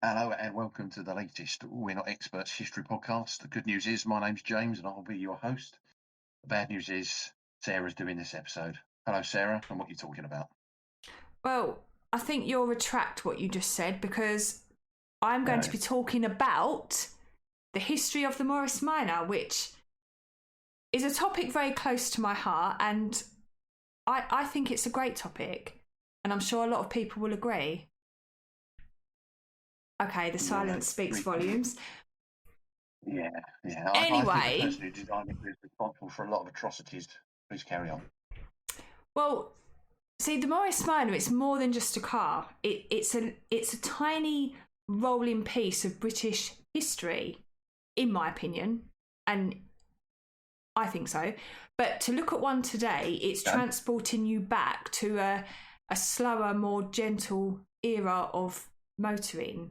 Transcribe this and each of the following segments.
Hello and welcome to the latest We're Not Experts History podcast. The good news is my name's James and I'll be your host. The bad news is Sarah's doing this episode. Hello, Sarah, and what are you talking about? Well, I think you'll retract what you just said because I'm going to be talking about the history of the Morris Minor, which is a topic very close to my heart, and I think it's a great topic, and I'm sure a lot of people will agree. Okay, the silence speaks volumes. Yeah. Anyway. I think the person who designed it was responsible for a lot of atrocities. Please carry on. Well, see, the Morris Minor, it's more than just a car. It's a tiny rolling piece of British history, in my opinion, and I think so. But to look at one today, it's transporting you back to a slower, more gentle era of motoring.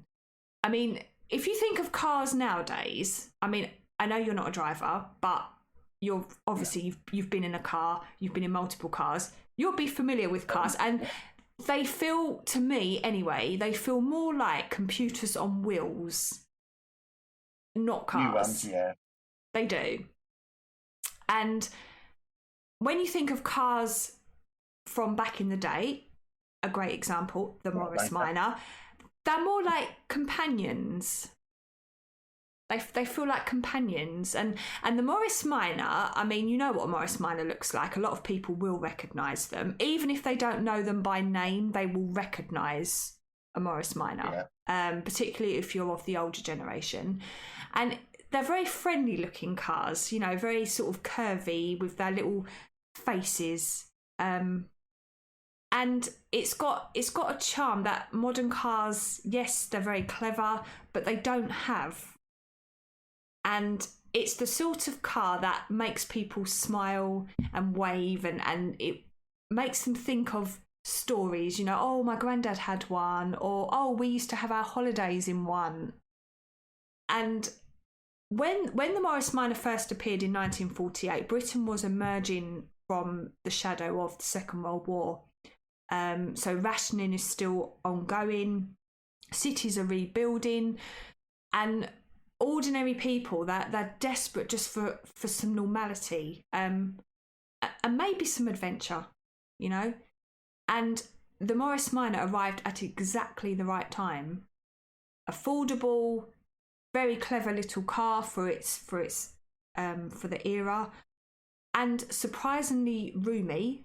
I mean, if you think of cars nowadays, I mean, I know you're not a driver, but you're obviously you've been in a car, you've been in multiple cars, you'll be familiar with cars, and they feel, to me anyway, they feel more like computers on wheels, not cars. New ones, yeah. They do. And when you think of cars from back in the day, a great example, the Morris Minor, they're more like companions. They feel like companions. And the Morris Minor, I mean, you know what a Morris Minor looks like. A lot of people will recognise them. Even if they don't know them by name, they will recognise a Morris Minor, particularly if you're of the older generation. And they're very friendly looking cars, you know, very sort of curvy with their little faces. And it's got a charm that modern cars, yes, they're very clever, but they don't have. And it's the sort of car that makes people smile and wave, and it makes them think of stories, you know, oh, my granddad had one, or oh, we used to have our holidays in one. And when the Morris Minor first appeared in 1948, Britain was emerging from the shadow of the Second World War. So rationing is still ongoing, cities are rebuilding, and ordinary people, they're desperate just for some normality, and maybe some adventure, you know. And the Morris Minor arrived at exactly the right time. Affordable, very clever little car for the era, and surprisingly roomy.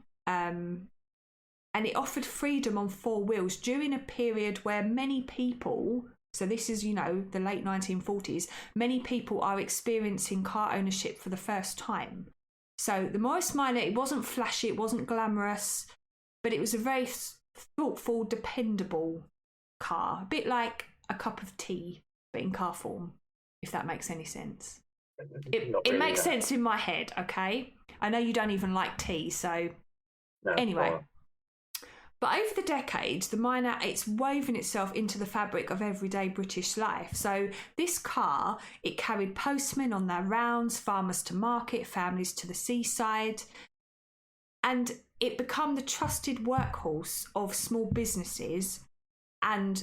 And it offered freedom on four wheels during a period where many people, so this is, you know, the late 1940s, many people are experiencing car ownership for the first time. So the Morris Minor, it wasn't flashy, it wasn't glamorous, but it was a very thoughtful, dependable car. A bit like a cup of tea, but in car form, if that makes any sense. It makes sense in my head, okay? I know you don't even like tea, so no, anyway. But over the decades, the Minor, it's woven itself into the fabric of everyday British life. So this car, it carried postmen on their rounds, farmers to market, families to the seaside. And it became the trusted workhorse of small businesses and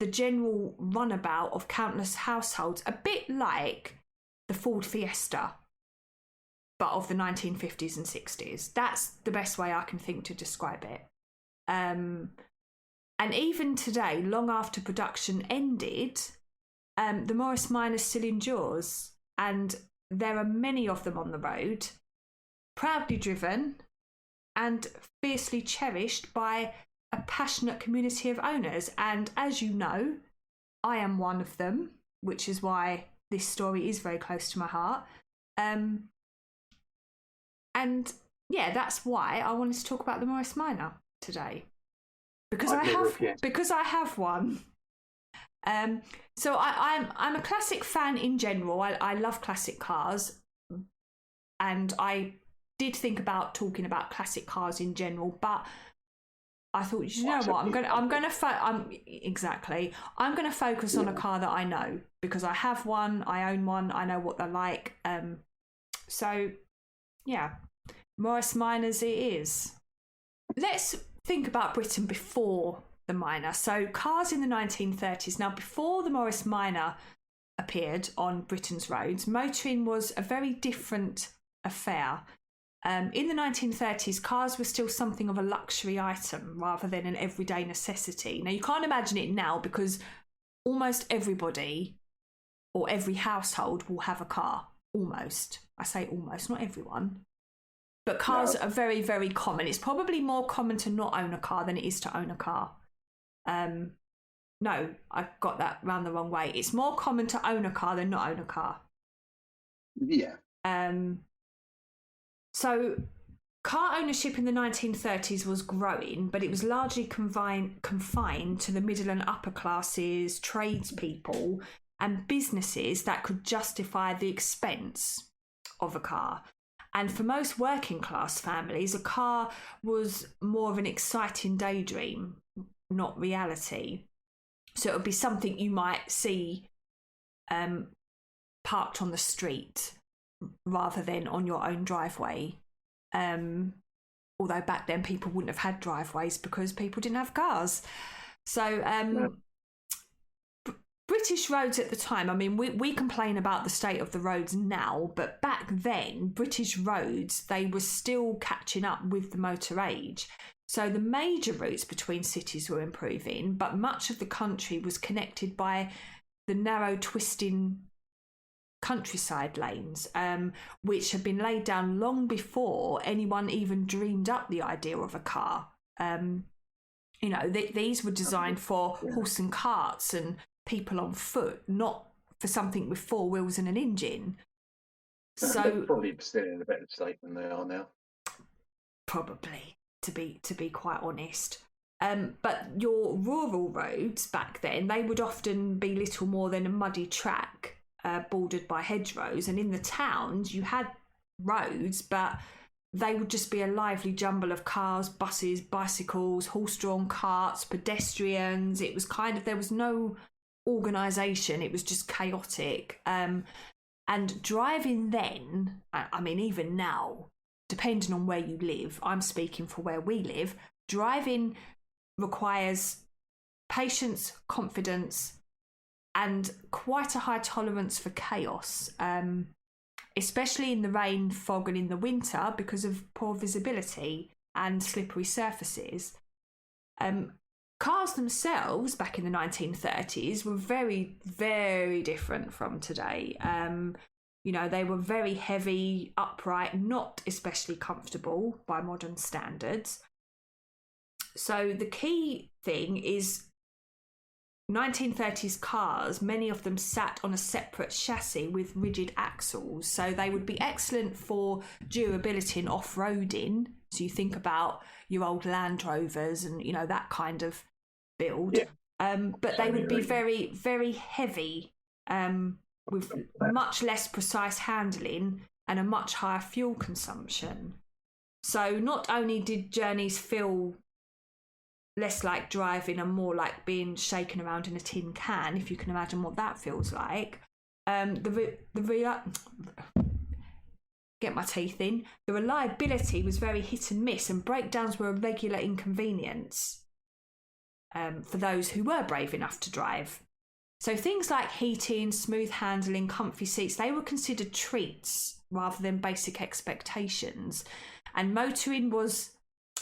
the general runabout of countless households, a bit like the Ford Fiesta, but of the 1950s and 60s. That's the best way I can think to describe it. And even today, long after production ended, the Morris Minor still endures, and there are many of them on the road, proudly driven and fiercely cherished by a passionate community of owners. And as you know, I am one of them, which is why this story is very close to my heart. And yeah, that's why I wanted to talk about the Morris Minor today, because I have one. So I'm a classic fan in general. I love classic cars, and I did think about talking about classic cars in general, but I thought, you know what, I'm gonna focus on a car that I know, because I have one, I own one, I know what they're like. So yeah, Morris Minors it is. Let's think about Britain before the Minor. So cars in the 1930s. Now, before the Morris Minor appeared on Britain's roads, motoring was a very different affair. In the 1930s, cars were still something of a luxury item rather than an everyday necessity. Now, you can't imagine it now because almost everybody or every household will have a car. Almost. I say almost, not everyone. But cars are very, very common. It's probably more common to not own a car than it is to own a car. No, I got that round the wrong way. It's more common to own a car than not own a car. Yeah. So car ownership in the 1930s was growing, but it was largely confined to the middle and upper classes, tradespeople, and businesses that could justify the expense of a car. And for most working class families, a car was more of an exciting daydream, not reality. So it would be something you might see parked on the street rather than on your own driveway. Although back then people wouldn't have had driveways because people didn't have cars. So British roads at the time, I mean, we complain about the state of the roads now, but back then, British roads, they were still catching up with the motor age. So the major routes between cities were improving, but much of the country was connected by the narrow, twisting countryside lanes, which had been laid down long before anyone even dreamed up the idea of a car. These were designed for horse and carts and people on foot, not for something with four wheels and an engine. So they're probably still in a better state than they are now. Probably, to be quite honest. But your rural roads back then, they would often be little more than a muddy track bordered by hedgerows, and in the towns you had roads, but they would just be a lively jumble of cars, buses, bicycles, horse-drawn carts, pedestrians. It was kind of, there was no organisation, it was just chaotic. And driving then, I mean, even now, depending on where you live, I'm speaking for where we live, driving requires patience, confidence, and quite a high tolerance for chaos, especially in the rain, fog, and in the winter because of poor visibility and slippery surfaces. Cars themselves back in the 1930s were very, very different from today. They were very heavy, upright, not especially comfortable by modern standards. So the key thing is 1930s cars, many of them sat on a separate chassis with rigid axles. So they would be excellent for durability and off-roading. So you think about your old Land Rovers and, that kind of build. Yeah. But they would be very, very heavy, with much less precise handling and a much higher fuel consumption. So not only did journeys feel less like driving and more like being shaken around in a tin can, if you can imagine what that feels like. Get my teeth in. The reliability was very hit and miss, and breakdowns were a regular inconvenience for those who were brave enough to drive. So things like heating, smooth handling, comfy seats, they were considered treats rather than basic expectations. And motoring was,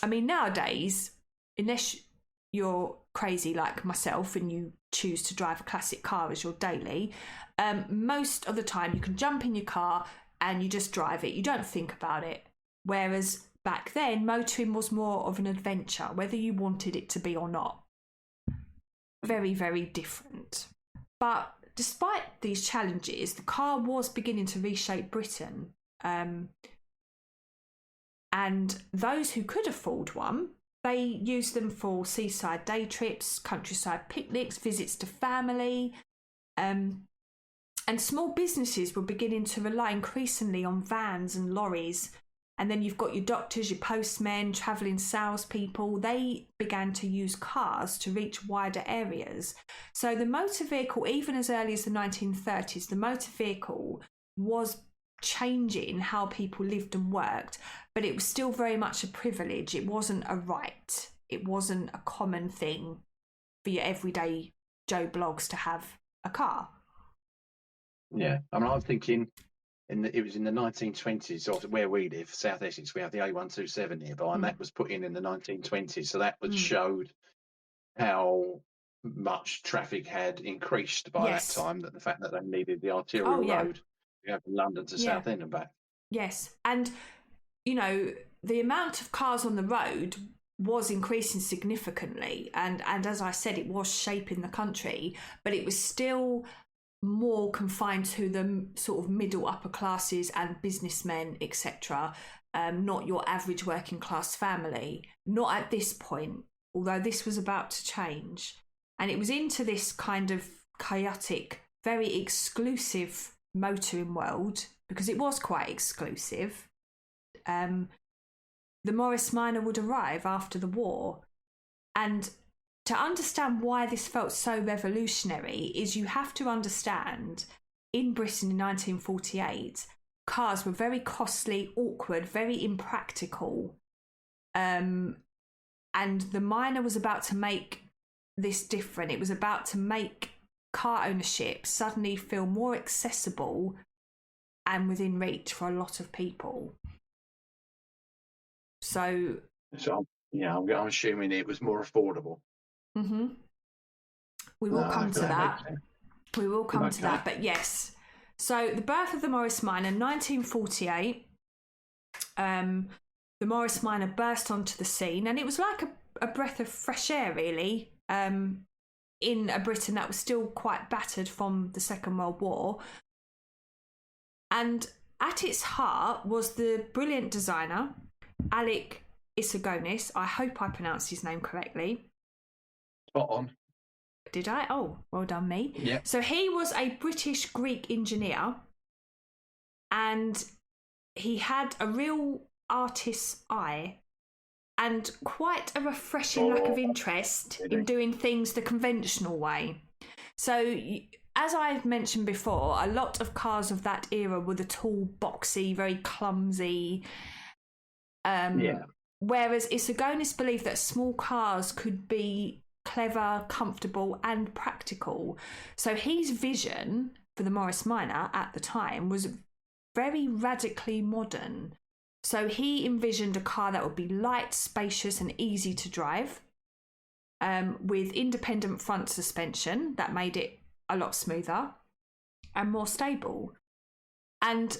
I mean, nowadays, unless you're crazy like myself and you choose to drive a classic car as your daily, most of the time you can jump in your car and you just drive it. You don't think about it. Whereas back then, motoring was more of an adventure, whether you wanted it to be or not. Very, very different. But despite these challenges, the car was beginning to reshape Britain. And those who could afford one, they used them for seaside day trips, countryside picnics, visits to family. And small businesses were beginning to rely increasingly on vans and lorries. And then you've got your doctors, your postmen, travelling salespeople. They began to use cars to reach wider areas. So the motor vehicle, even as early as the 1930s, the motor vehicle was changing how people lived and worked, but it was still very much a privilege. It wasn't a right. It wasn't a common thing for your everyday Joe Blogs to have a car. Yeah, I mean, I'm thinking it was in the 1920s, or where we live, South Essex. We have the A127 nearby, and that was put in the 1920s. So that showed how much traffic had increased by that time. That the fact that they needed the arterial road to go from London to Southend and back. Yes, and you know the amount of cars on the road was increasing significantly, and as I said, it was shaping the country, but it was still more confined to the sort of middle upper classes and businessmen, etc. Not your average working class family. Not at this point, although this was about to change, and it was into this kind of chaotic, very exclusive motoring world, because it was quite exclusive. The Morris Minor would arrive after the war, and to understand why this felt so revolutionary is you have to understand in Britain in 1948, cars were very costly, awkward, very impractical. And the Minor was about to make this different. It was about to make car ownership suddenly feel more accessible and within reach for a lot of people. So yeah, I'm assuming it was more affordable. We will come to that. We will come to that. But yes, so the birth of the Morris Minor, 1948. The Morris Minor burst onto the scene, and it was like a breath of fresh air, really, in a Britain that was still quite battered from the Second World War. And at its heart was the brilliant designer, Alec Isagonis. I hope I pronounced his name correctly. Spot on. Did I? Oh, well done me. Yeah. So he was a British Greek engineer, and he had a real artist's eye and quite a refreshing lack of interest in doing things the conventional way. So, as I've mentioned before, a lot of cars of that era were the tall, boxy, very clumsy. Whereas Isagonis believed that small cars could be clever, comfortable, and practical. So his vision for the Morris Minor at the time was very radically modern. So he envisioned a car that would be light, spacious, and easy to drive, with independent front suspension that made it a lot smoother and more stable. And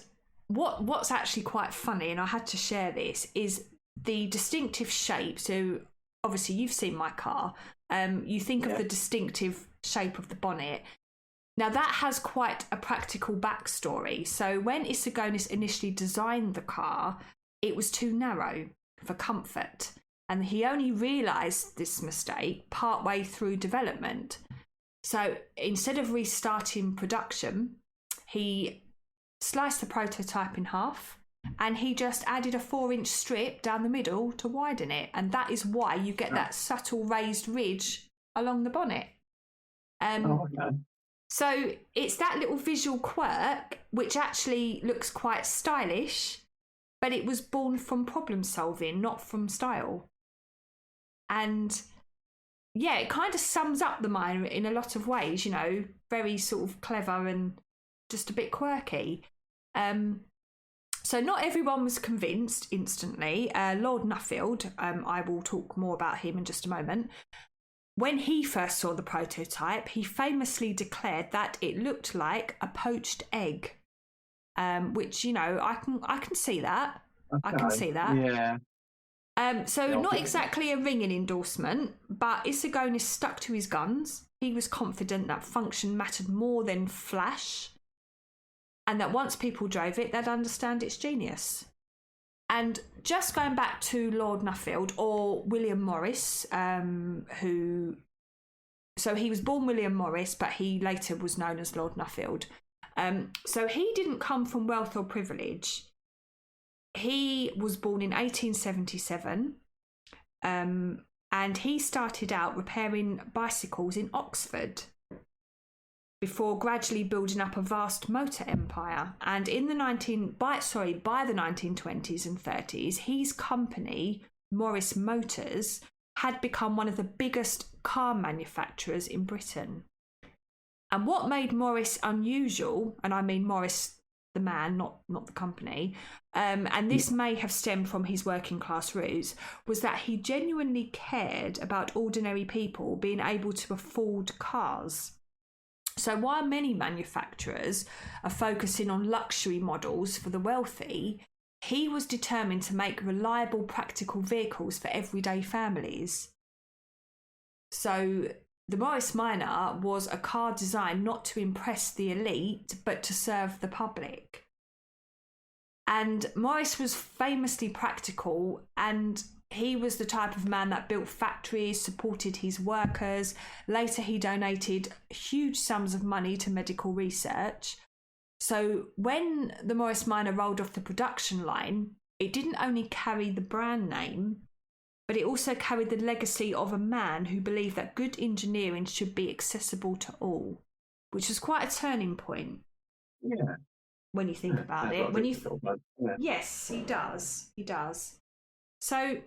what's actually quite funny, and I had to share this, is the distinctive shape. So obviously you've seen my car. You think of the distinctive shape of the bonnet. Now that has quite a practical backstory. So when Isagonis initially designed the car, it was too narrow for comfort. And he only realised this mistake partway through development. So instead of restarting production, he sliced the prototype in half, and he just added a 4-inch strip down the middle to widen it. And that is why you get that subtle raised ridge along the bonnet. So it's that little visual quirk, which actually looks quite stylish, but it was born from problem solving, not from style. And yeah, it kind of sums up the Minor in a lot of ways, you know, very sort of clever and just a bit quirky. So not everyone was convinced instantly. Lord Nuffield, I will talk more about him in just a moment. When he first saw the prototype, he famously declared that it looked like a poached egg, which, you know, I can see that. Okay. I can see that. Yeah. So not exactly a ringing endorsement, but Isagonis stuck to his guns. He was confident that function mattered more than flash, and that once people drove it, they'd understand its genius. And just going back to Lord Nuffield, or William Morris, so he was born William Morris, but he later was known as Lord Nuffield. So he didn't come from wealth or privilege. He was born in 1877, and he started out repairing bicycles in Oxford before gradually building up a vast motor empire. And in the by the 1920s and 30s, his company, Morris Motors, had become one of the biggest car manufacturers in Britain. And what made Morris unusual, and I mean Morris the man, not the company, and this may have stemmed from his working class roots, was that he genuinely cared about ordinary people being able to afford cars. So while many manufacturers are focusing on luxury models for the wealthy, he was determined to make reliable, practical vehicles for everyday families. So the Morris Minor was a car designed not to impress the elite, but to serve the public. And Morris was famously practical, and he was the type of man that built factories, supported his workers. Later, he donated huge sums of money to medical research. So when the Morris Minor rolled off the production line, it didn't only carry the brand name, but it also carried the legacy of a man who believed that good engineering should be accessible to all, which was quite a turning point. Yeah. When you think about it. Yes, he does. He does. So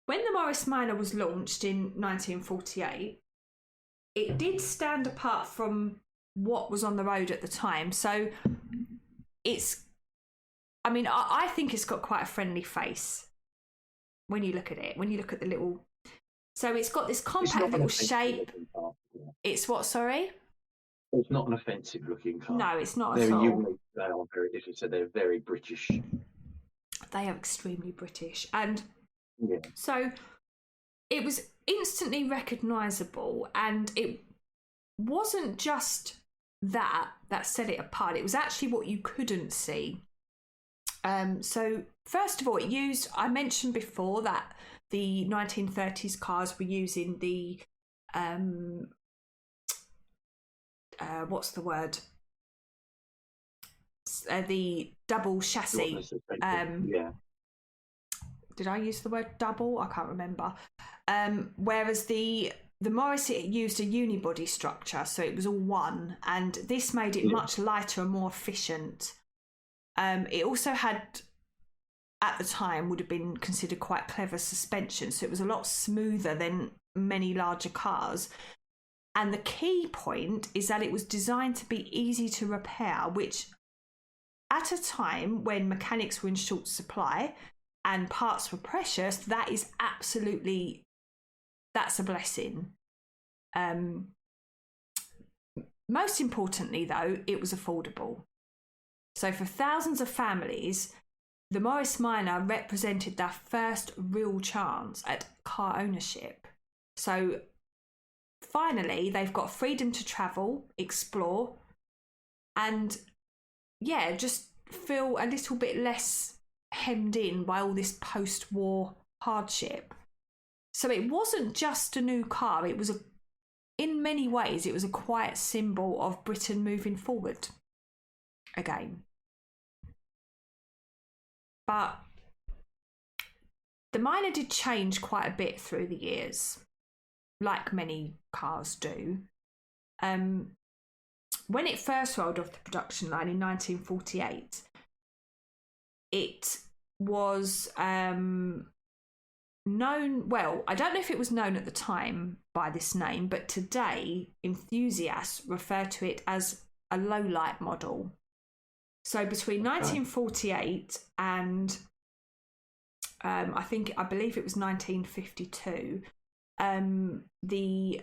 when the Morris Minor was launched in 1948, it did stand apart from what was on the road at the time. So I think it's got quite a friendly face when you look at it, when you look at the little... So it's got this compact little shape. It's what, sorry? It's not an offensive looking car. No, it's not at all. They're unique. They are very different. So they're very British. They are extremely British. And yeah. So it was instantly recognisable, and it wasn't just that set it apart. It was actually what you couldn't see. So first of all, it used, I mentioned before that the 1930s cars were using the what's the word? The double chassis. Yeah. Did I use the word double? I can't remember. Whereas the Morris, it used a unibody structure, so it was all one, and this made it much lighter and more efficient. It also had, at the time, would have been considered quite clever suspension, so it was a lot smoother than many larger cars. And the key point is that it was designed to be easy to repair, which at a time when mechanics were in short supply and parts were precious, that's a blessing. Most importantly, though, it was affordable. So for thousands of families, the Morris Minor represented their first real chance at car ownership. So finally, they've got freedom to travel, explore, and just feel a little bit less hemmed in by all this post-war hardship. So it wasn't just a new car, it was in many ways, it was a quiet symbol of Britain moving forward again. But the Minor did change quite a bit through the years, like many cars do. When it first rolled off the production line in 1948, it was known, well, I don't know if it was known at the time by this name, but today enthusiasts refer to it as a low-light model. So between 1948 and I believe it was 1952, the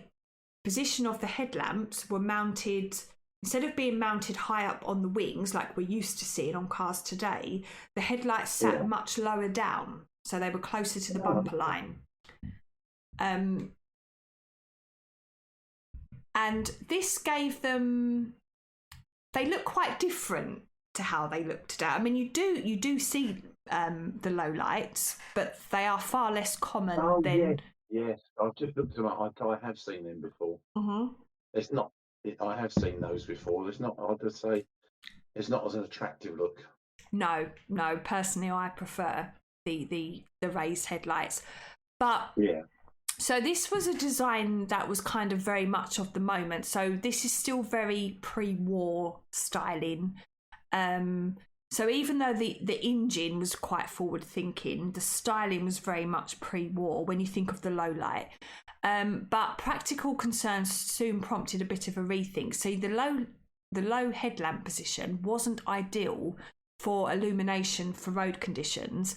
position of the headlamps were mounted, instead of being mounted high up on the wings like we're used to seeing on cars today, the headlights sat much lower down, so they were closer to the bumper line. And this gave them, they look quite different to how they look today. I mean, you do see the low lights, but they are far less common than... Yes, I've just looked them up. I have seen them before. Mm-hmm. It's not. I have seen those before. It's not. I'll just say, it's not as an attractive look. No. Personally, I prefer the raised headlights. But so this was a design that was kind of very much of the moment. So this is still very pre-war styling. So even though the engine was quite forward thinking, the styling was very much pre-war when you think of the low light. But practical concerns soon prompted a bit of a rethink. See, the low headlamp position wasn't ideal for illumination for road conditions.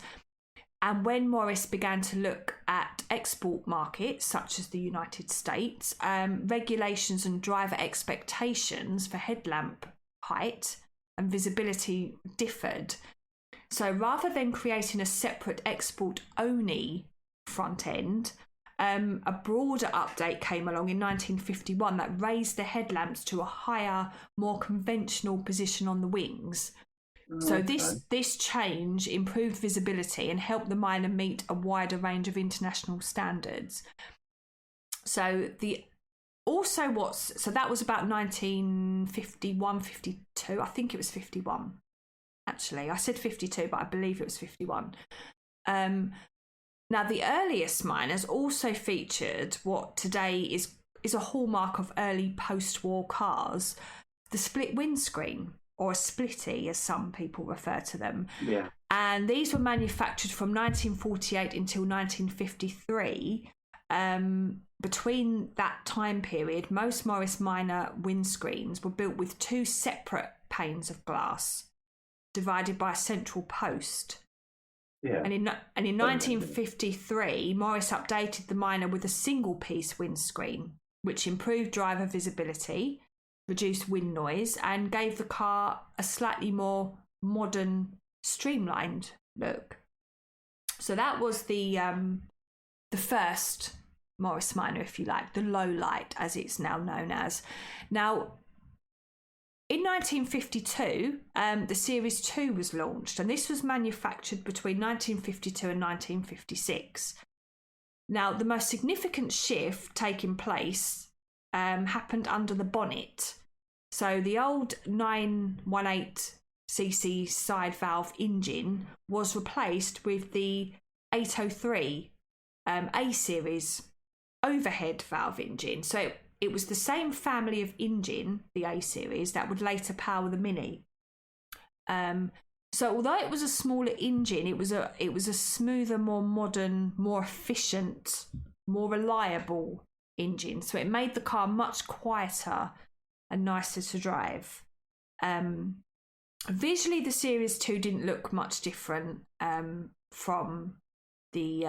And when Morris began to look at export markets, such as the United States, regulations and driver expectations for headlamp height and visibility differed. So rather than creating a separate export-only front end, a broader update came along in 1951 that raised the headlamps to a higher, more conventional position on the wings. So this change improved visibility and helped the Miner meet a wider range of international standards. So that was about 1951, 52. I think it was 51. Actually, I said 52, but I believe it was 51. Now, the earliest Miners also featured what today is a hallmark of early post-war cars, the split windscreen, or a splitty, as some people refer to them. Yeah. And these were manufactured from 1948 until 1953. Between that time period, most Morris Minor windscreens were built with two separate panes of glass, divided by a central post. Yeah. And in 1953, Morris updated the Minor with a single-piece windscreen, which improved driver visibility, reduced wind noise, and gave the car a slightly more modern, streamlined look. So that was the first Morris Minor, if you like, the low light, as it's now known as. Now, in 1952, the Series 2 was launched, and this was manufactured between 1952 and 1956. Now, the most significant shift taking place happened under the bonnet. So the old 918cc side valve engine was replaced with the 803 A series overhead valve engine. So it was the same family of engine, the A series, that would later power the Mini. So although it was a smaller engine, it was a smoother, more modern, more efficient, more reliable engine. So it made the car much quieter and nicer to drive. Visually, the Series 2 didn't look much different from the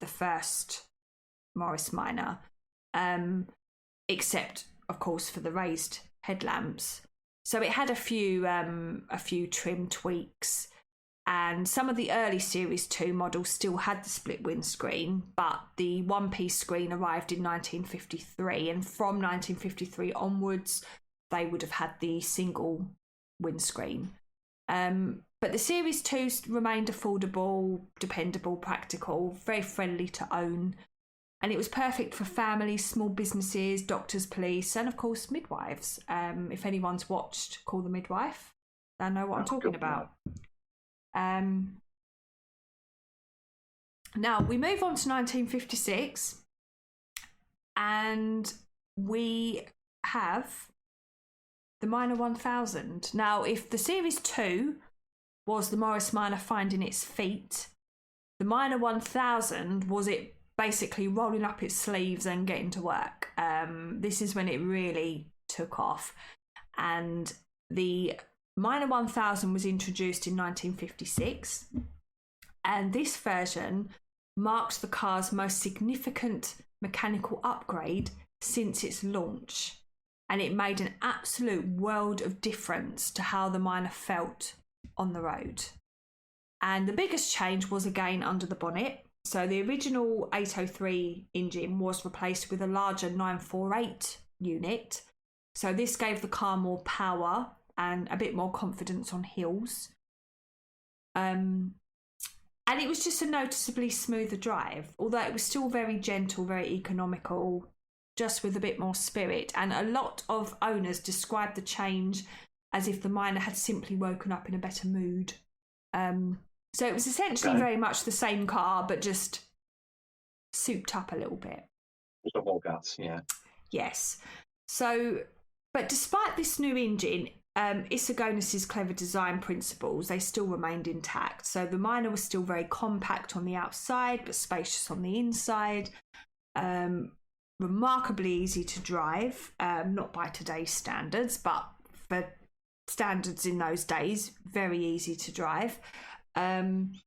first Morris Minor, except, of course, for the raised headlamps. So it had a few trim tweaks, and some of the early Series 2 models still had the split windscreen, but the one-piece screen arrived in 1953, and from 1953 onwards, they would have had the single windscreen. But the Series 2 remained affordable, dependable, practical, very friendly to own, and it was perfect for families, small businesses, doctors, police, and of course midwives. If anyone's watched Call the Midwife, they'll know what I'm talking about. Now we move on to 1956, and we have the Minor 1000. Now, if the Series 2 was the Morris Minor finding its feet, the Minor 1000 was it basically rolling up its sleeves and getting to work. This is when it really took off, and the Minor 1000 was introduced in 1956, and this version marks the car's most significant mechanical upgrade since its launch, and it made an absolute world of difference to how the Minor felt on the road. And the biggest change was again under the bonnet. So the original 803 engine was replaced with a larger 948 unit. So this gave the car more power and a bit more confidence on hills. And it was just a noticeably smoother drive, although it was still very gentle, very economical, just with a bit more spirit. And a lot of owners described the change as if the Minor had simply woken up in a better mood. So it was essentially very much the same car, but just souped up a little bit. Just more guts, yeah. Yes. So, but despite this new engine, Isogonus's clever design principles, they still remained intact. So the Minor was still very compact on the outside, but spacious on the inside. Remarkably easy to drive, not by today's standards, but for standards in those days, very easy to drive. And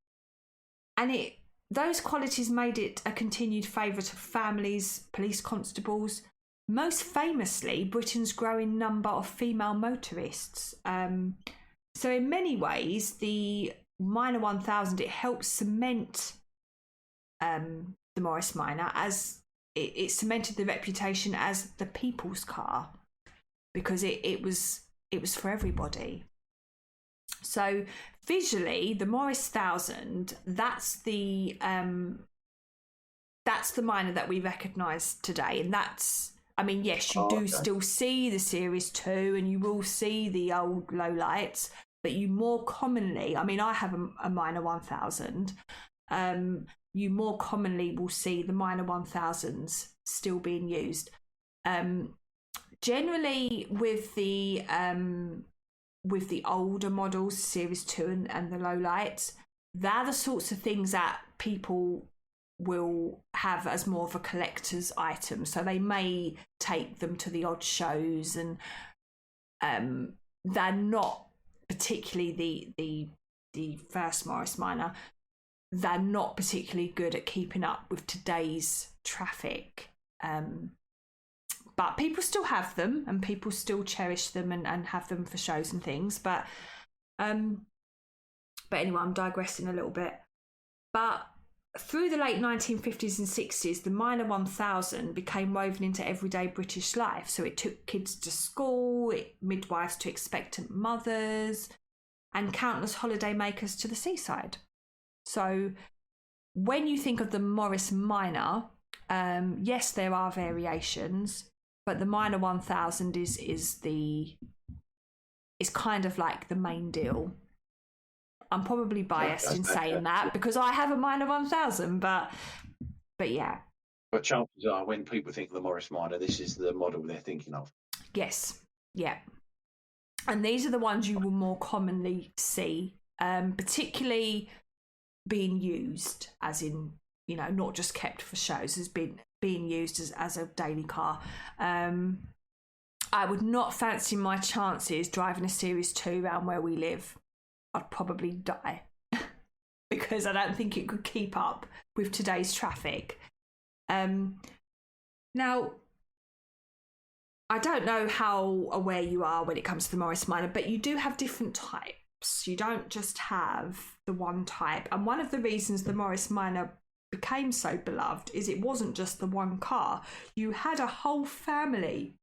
those qualities made it a continued favourite of families, police constables, most famously Britain's growing number of female motorists. So in many ways, the Minor 1000, it helped cement the Morris Minor as it cemented the reputation as the people's car, because it was for everybody. So visually, the Morris 1000, that's the Minor that we recognise today, and that's, I mean, yes, you do still see the Series 2 and you will see the old low lights, but you more commonly, I mean, I have a Minor 1000, you more commonly will see the Minor 1000s still being used. Generally with the older models, Series 2 and the low lights, they're the sorts of things that people will have as more of a collector's item. So they may take them to the odd shows, and they're not particularly the first Morris Minor. They're not particularly good at keeping up with today's traffic. But people still have them, and people still cherish them and have them for shows and things. But anyway, I'm digressing a little bit. But through the late 1950s and 60s, the Minor 1000 became woven into everyday British life. So it took kids to school, midwives to expectant mothers, and countless holidaymakers to the seaside. So when you think of the Morris Minor, yes, there are variations, but the Minor 1000 is kind of like the main deal. I'm probably biased in saying that because I have a Minor 1000, but yeah. But chances are, when people think of the Morris Minor, this is the model they're thinking of. Yes, yeah. And these are the ones you will more commonly see, particularly being used, as in, you know, not just kept for shows, as being used as a daily car. I would not fancy my chances driving a Series 2 around where we live. I'd probably die because I don't think it could keep up with today's traffic. Now, I don't know how aware you are when it comes to the Morris Minor, but you do have different types. You don't just have the one type. And one of the reasons the Morris Minor became so beloved is it wasn't just the one car. You had a whole family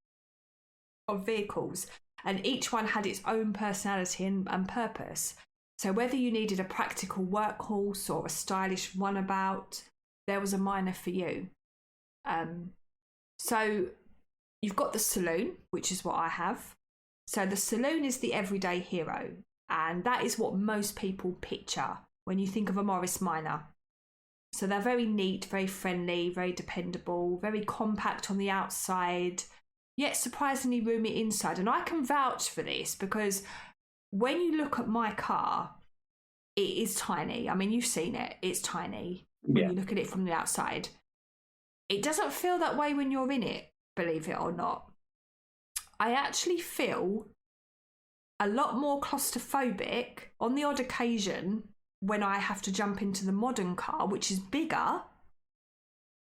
of vehicles, and each one had its own personality and purpose. So whether you needed a practical workhorse or a stylish runabout, there was a Minor for you. So you've got the saloon, which is what I have. So the saloon is the everyday hero, and that is what most people picture when you think of a Morris Minor. So they're very neat, very friendly, very dependable, very compact on the outside, yet surprisingly roomy inside. And I can vouch for this because when you look at my car, it is tiny. I mean, you've seen it. It's tiny when you look at it from the outside. It doesn't feel that way when you're in it, believe it or not. I actually feel a lot more claustrophobic on the odd occasion when I have to jump into the modern car, which is bigger.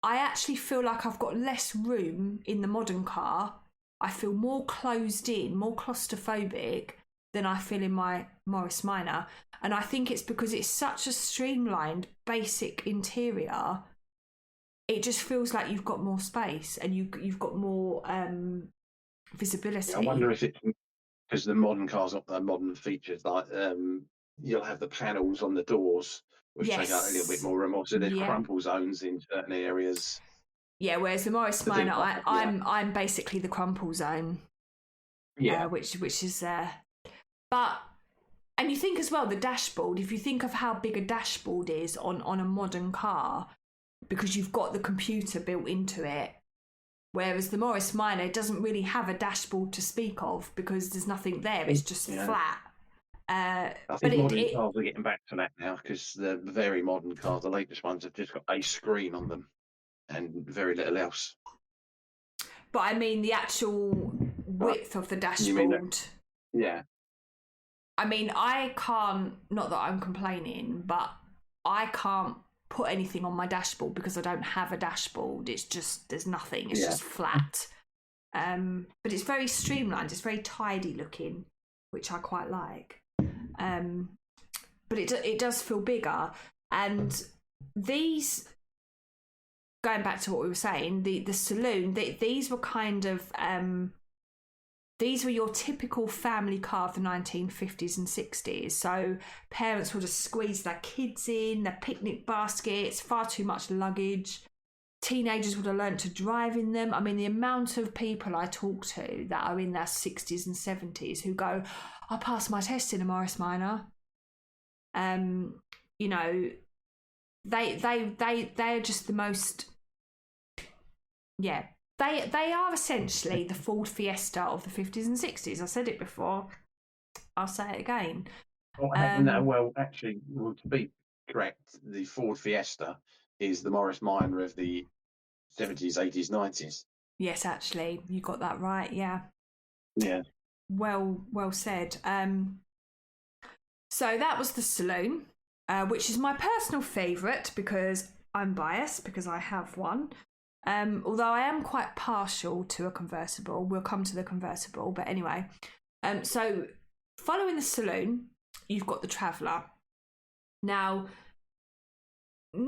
I actually feel like I've got less room in the modern car. I feel more closed in, more claustrophobic than I feel in my Morris Minor. And I think it's because it's such a streamlined, basic interior. It just feels like you've got more space and you've got more visibility. I wonder if it's because the modern cars, the modern features, like you'll have the panels on the doors, which take out a little bit more room. Also, there's crumple zones in certain areas. Yeah, whereas the Morris Minor, I'm basically the crumple zone. Yeah, which is but, and you think as well, the dashboard, if you think of how big a dashboard is on a modern car, because you've got the computer built into it, Whereas the Morris Minor doesn't really have a dashboard to speak of because there's nothing there. It's just flat. I but think modern cars are getting back to that now because the very modern cars, the latest ones, have just got a screen on them and very little else. But I mean the actual width of the dashboard. You mean that? Yeah. I mean, I can't, not that I'm complaining, but I can't put anything on my dashboard because I don't have a dashboard. It's just, there's nothing. It's just flat. But it's very streamlined. It's very tidy looking, which I quite like. But it does feel bigger. And these, going back to what we were saying, the saloon, these were kind of... these were your typical family car of the 1950s and 60s. So parents would have squeezed their kids in, their picnic baskets, far too much luggage. Teenagers would have learnt to drive in them. I mean, the amount of people I talk to that are in their 60s and 70s who go, I passed my test in a Morris Minor. You know, they're just the most, yeah. They are essentially the Ford Fiesta of the 50s and 60s. I said it before. I'll say it again. To be correct, the Ford Fiesta is the Morris Minor of the 70s, 80s, 90s. Yes, actually, you got that right. Yeah. Yeah. Well said. So that was the saloon, which is my personal favourite because I'm biased because I have one. Although I am quite partial to a convertible. We'll come to the convertible, but anyway. So following the saloon, you've got the Traveller. Now,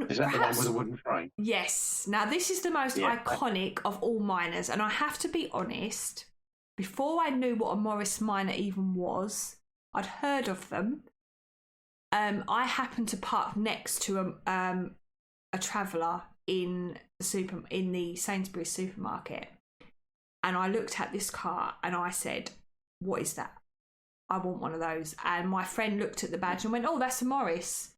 is that the one with the wooden frame? Yes. Now, this is the most iconic of all minors, and I have to be honest, before I knew what a Morris Minor even was, I'd heard of them. I happened to park next to a Traveller in the Sainsbury's supermarket, and I looked at this car and I said, what is that? I want one of those. And my friend looked at the badge and went, oh, that's a Morris.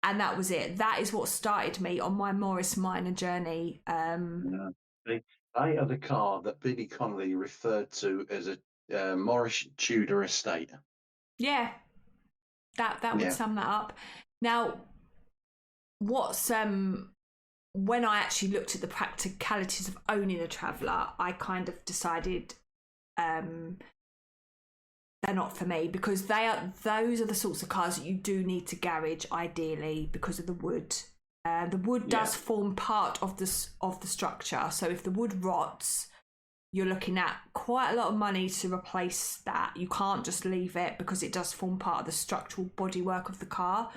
And that was it. That is what started me on my Morris Minor journey. They are the car that Billy Connolly referred to as a Morris Tudor estate. Yeah, that would sum that up. Now, what's when I actually looked at the practicalities of owning a Traveller, I kind of decided they're not for me because those are the sorts of cars that you do need to garage ideally because of the wood. The wood does form part of the structure, so if the wood rots, you're looking at quite a lot of money to replace that. You can't just leave it because it does form part of the structural bodywork of the car.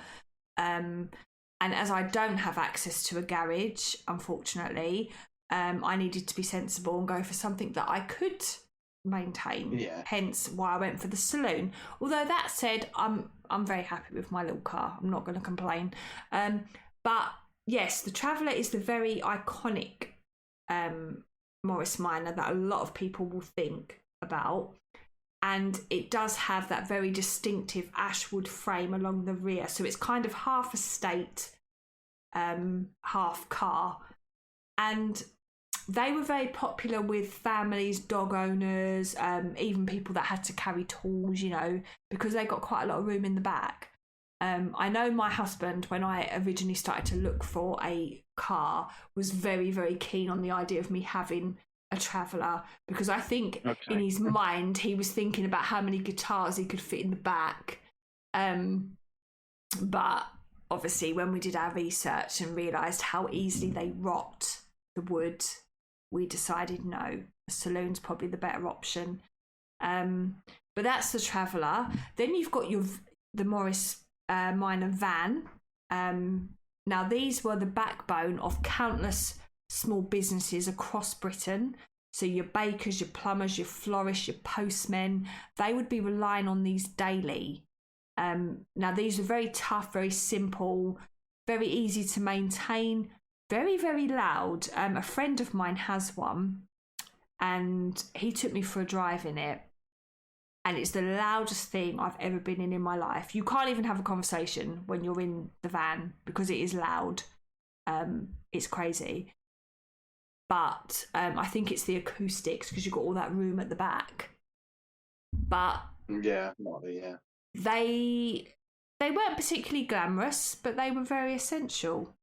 And as I don't have access to a garage, unfortunately, I needed to be sensible and go for something that I could maintain. Yeah. Hence why I went for the saloon. Although that said, I'm very happy with my little car. I'm not going to complain. But yes, the Traveller is the very iconic Morris Minor that a lot of people will think about. And it does have that very distinctive ashwood frame along the rear. So it's kind of half estate, half car. And they were very popular with families, dog owners, even people that had to carry tools, you know, because they got quite a lot of room in the back. I know my husband, when I originally started to look for a car, was very, very keen on the idea of me having a Traveller, because I think in his mind he was thinking about how many guitars he could fit in the back. But obviously when we did our research and realised how easily they rot the wood, we decided no, a saloon's probably the better option. But that's the Traveller. Then you've got the Morris Minor van. Now these were the backbone of countless small businesses across Britain. So your bakers, your plumbers, your florists, your postmen, they would be relying on these daily. Now these are very tough, very simple, very easy to maintain, very, very loud. A friend of mine has one and he took me for a drive in it. And it's the loudest thing I've ever been in my life. You can't even have a conversation when you're in the van because it is loud. It's crazy. but I think it's the acoustics because you've got all that room at the back. But Yeah, might be, yeah. they weren't particularly glamorous, but they were very essential.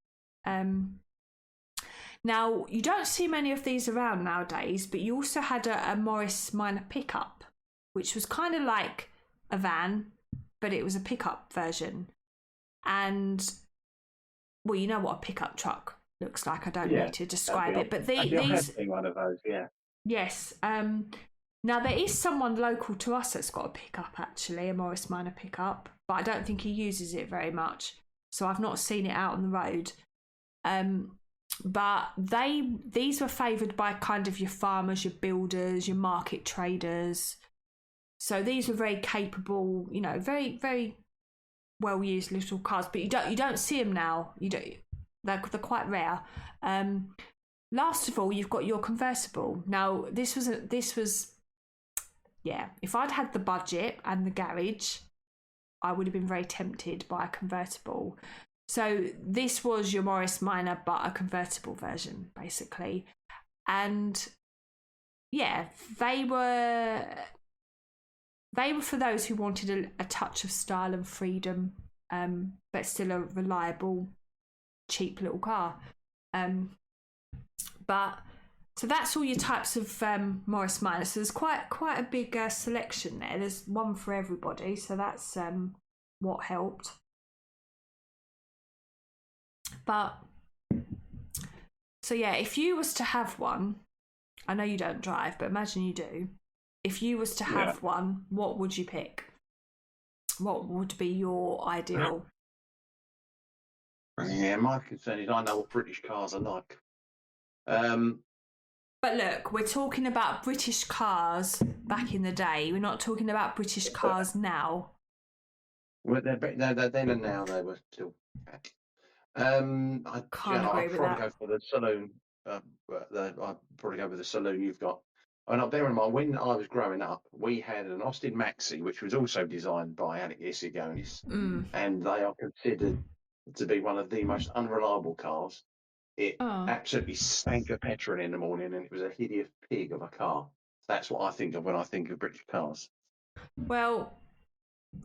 Now, you don't see many of these around nowadays, but you also had a Morris Minor pickup, which was kind of like a van, but it was a pickup version. And, well, you know what a pickup truck looks like. I don't need to describe it. But these... I've seen one of those, yeah. Yes. Now, there is someone local to us that's got a pickup, actually, a Morris Minor pickup, but I don't think he uses it very much. So I've not seen it out on the road. But these were favoured by kind of your farmers, your builders, your market traders. So these were very capable, you know, very, very well used little cars. But you don't see them now. They're quite rare. Last of all, you've got your convertible. Now this was yeah. If I'd had the budget and the garage, I would have been very tempted by a convertible. So this was your Morris Minor, but a convertible version, basically. And yeah, they were for those who wanted a touch of style and freedom, but still a reliable, cheap little car. But so that's all your types of Morris Minor. So there's quite a big selection there. There's one for everybody. So that's what helped. But so yeah, if you was to have one, I know you don't drive, but imagine you do. If you was to have one, what would you pick? What would be your ideal? Yeah, my concern is I know what British cars are like. But look, we're talking about British cars back in the day. We're not talking about British cars now. Well, then and now they were still. I'd probably go for the saloon. I'd probably go with the saloon you've got. And bear in mind, when I was growing up, we had an Austin Maxi, which was also designed by Alec Issigonis, and they are considered to be one of the most unreliable cars. It absolutely stank of petrol in the morning, and it was a hideous pig of a car. That's what I think of when I think of British cars. Well,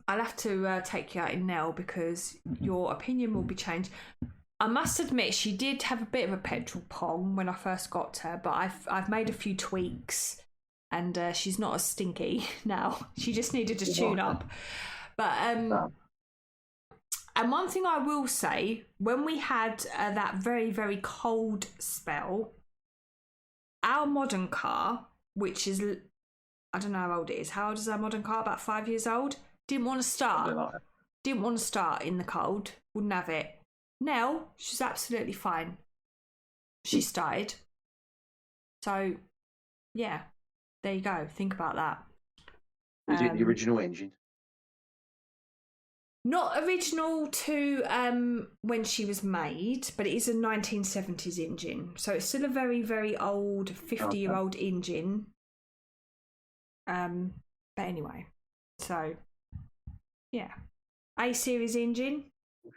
I'll have to take you out in Nell because your opinion will be changed. I must admit, she did have a bit of a petrol pong when I first got her, but I've made a few tweaks, and she's not as stinky now. She just needed to tune up. But and one thing I will say, when we had that very, very cold spell, our modern car, which is, I don't know how old it is. How old is our modern car? About 5 years old. Didn't want to start. Didn't want to start in the cold. Wouldn't have it. Nell, she's absolutely fine. She started. So, yeah, there you go. Think about that. Was it the original engine? Not original to when she was made, but it is a 1970s engine. So it's still a very, very old, 50-year-old engine. But anyway, so, yeah. A-series engine.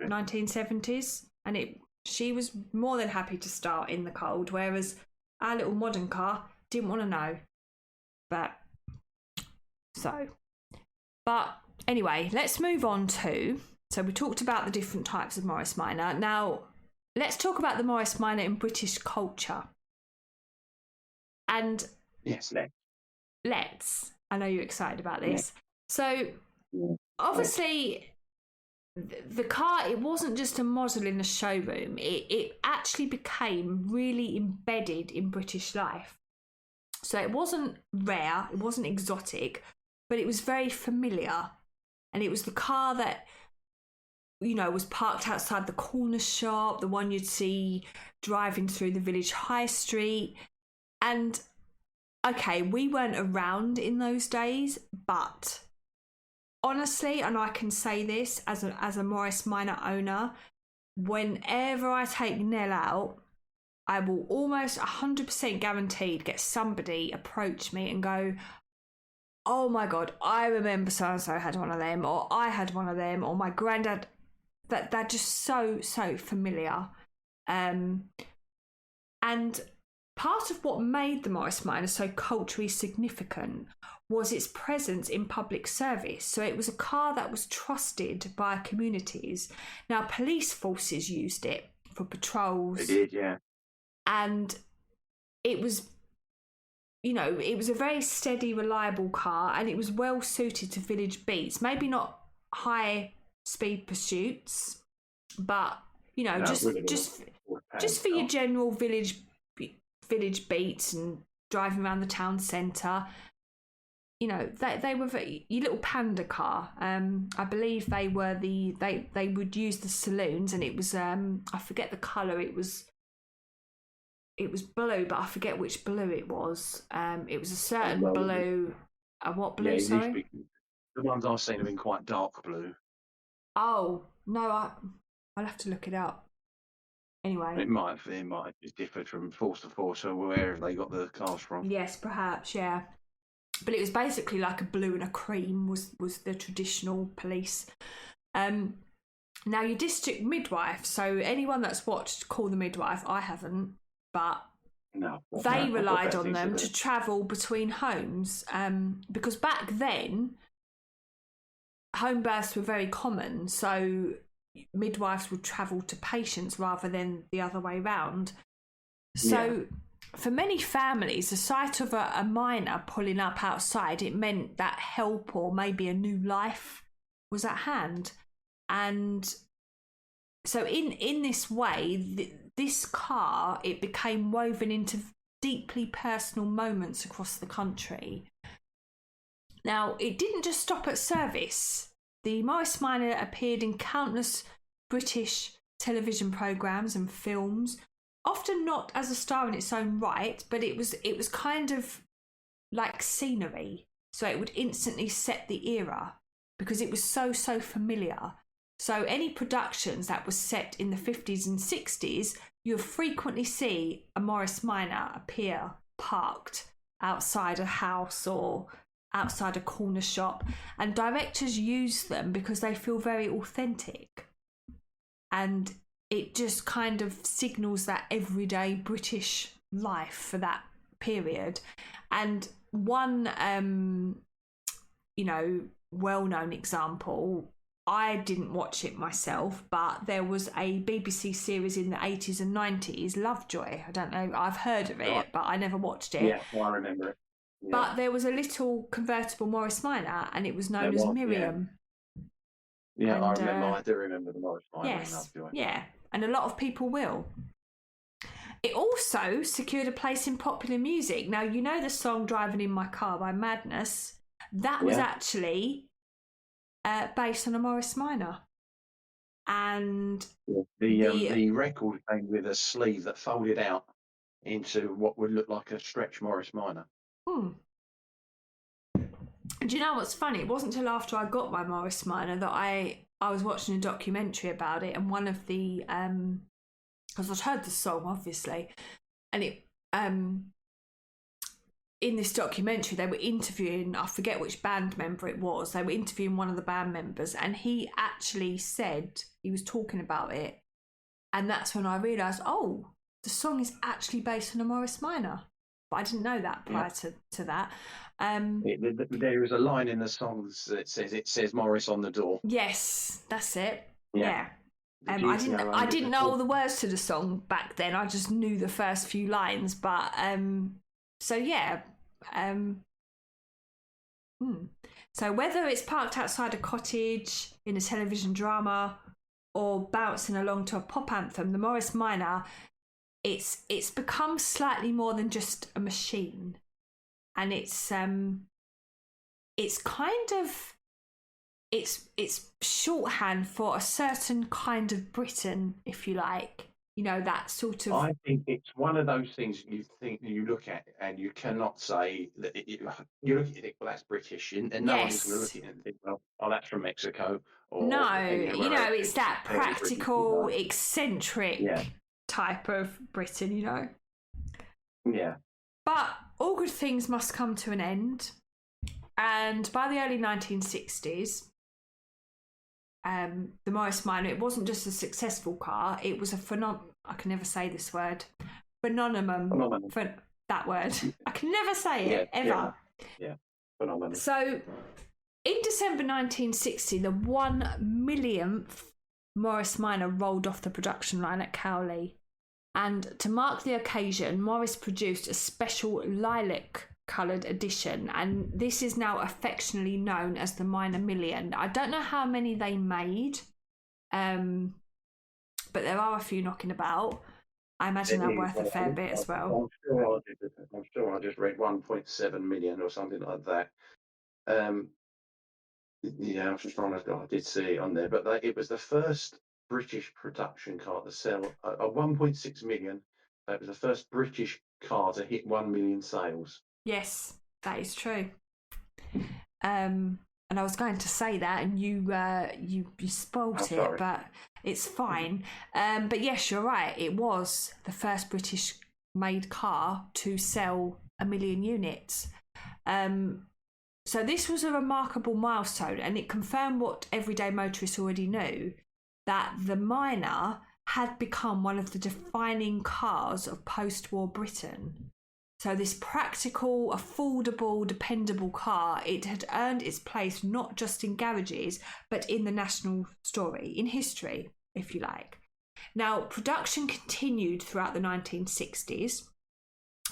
1970s, and she was more than happy to start in the cold, whereas our little modern car didn't want to know. But anyway, let's move on to, so we talked about the different types of Morris Minor. Now let's talk about the Morris Minor in British culture. And yes, let's I know you're excited about this. So obviously the car, it wasn't just a model in a showroom. It actually became really embedded in British life. So it wasn't rare, it wasn't exotic, but it was very familiar. And it was the car that, you know, was parked outside the corner shop, the one you'd see driving through the village high street. And, okay, we weren't around in those days, but honestly, and I can say this as a Morris Minor owner, whenever I take Nell out, I will almost 100% guaranteed get somebody approach me and go, oh my God, I remember so-and-so had one of them, or I had one of them, or my granddad. That they're just so familiar. And part of what made the Morris Minor so culturally significant was its presence in public service. So it was a car that was trusted by communities. Now, police forces used it for patrols. They did, yeah. And it was, it was a very steady, reliable car, and it was well suited to village beats. Maybe not high speed pursuits, but just for your general village beats and driving around the town centre. They were your little panda car. I believe they were they would use the saloons, and it was I forget the colour. It was blue, but I forget which blue it was. It was a certain blue. What blue? Sorry. The ones I've seen have been quite dark blue. Oh no, I'll have to look it up. Anyway, it might have just differed from force to force, or wherever they got the cars from. Yes, perhaps, yeah. But it was basically like a blue and a cream was the traditional police. Now, your district midwife, so anyone that's watched Call the Midwife, I haven't, but they relied on them to travel between homes, because back then home births were very common, so midwives would travel to patients rather than the other way round. So for many families, the sight of a minor pulling up outside, it meant that help or maybe a new life was at hand. And so in this way, this car, it became woven into deeply personal moments across the country. Now, it didn't just stop at service. The Morris Minor appeared in countless British television programmes and films, often not as a star in its own right, but it was kind of like scenery. So it would instantly set the era because it was so familiar. So any productions that were set in the 50s and 60s, you'll frequently see a Morris Minor appear parked outside a house or outside a corner shop, and directors use them because they feel very authentic, and it just kind of signals that everyday British life for that period. And one well-known example, I didn't watch it myself, but there was a BBC series in the 80s and 90s, Lovejoy. I don't know, I've heard of it, but I never watched it. Yeah, well, I remember it. Yeah. But there was a little convertible Morris Minor, and it was known as Miriam. Yeah, and, I remember. I do remember the Morris Minor. Yes, and a lot of people will. It also secured a place in popular music. Now, the song "Driving in My Car" by Madness. That was actually based on a Morris Minor, and the record came with a sleeve that folded out into what would look like a stretch Morris Minor. Do you know what's funny? It wasn't until after I got my Morris Minor that I was watching a documentary about it, and one of the because I'd heard the song obviously, and it in this documentary they were interviewing, I forget which band member it was, they were interviewing one of the band members, and he actually said he was talking about it, and that's when I realised, oh, the song is actually based on a Morris Minor. But I didn't know that prior to that. There is a line in the songs that says Morris on the door. Yes, that's it. Yeah. I didn't know all the words to the song back then. I just knew the first few lines. But so whether it's parked outside a cottage in a television drama or bouncing along to a pop anthem, the Morris Minor, it's become slightly more than just a machine, and it's kind of it's shorthand for a certain kind of Britain, if you like. That sort of. I think it's one of those things you look at and you cannot say that you look at it. Well, that's British, and no one's going to look at it and think, well, oh, that's from Mexico. Or no, it's that practical, eccentric type of Britain, Yeah. But all good things must come to an end. And by the early 1960s, the Morris Minor, it wasn't just a successful car, it was a I can never say this word, Phenomenon. for that word. I can never say it, ever. Yeah. Phenomenon. So, in December 1960, the 1 millionth Morris Minor rolled off the production line at Cowley. And to mark the occasion, Morris produced a special lilac-coloured edition, and this is now affectionately known as the Minor Million. I don't know how many they made, but there are a few knocking about. I imagine they're worth a fair bit as well. I'm sure I just read 1.7 million or something like that. Yeah, I was just trying to. I did see it on there, but it was the first British production car to sell a 1.6 million. It was the first British car to hit 1 million sales. Yes, that is true. And I was going to say that, and you spoilt it, but it's fine. But yes, you're right. It was the first British-made car to sell 1 million units. So this was a remarkable milestone, and it confirmed what everyday motorists already knew, that the Minor had become one of the defining cars of post-war Britain. So this practical, affordable, dependable car, it had earned its place not just in garages, but in the national story, in history, if you like. Now, production continued throughout the 1960s,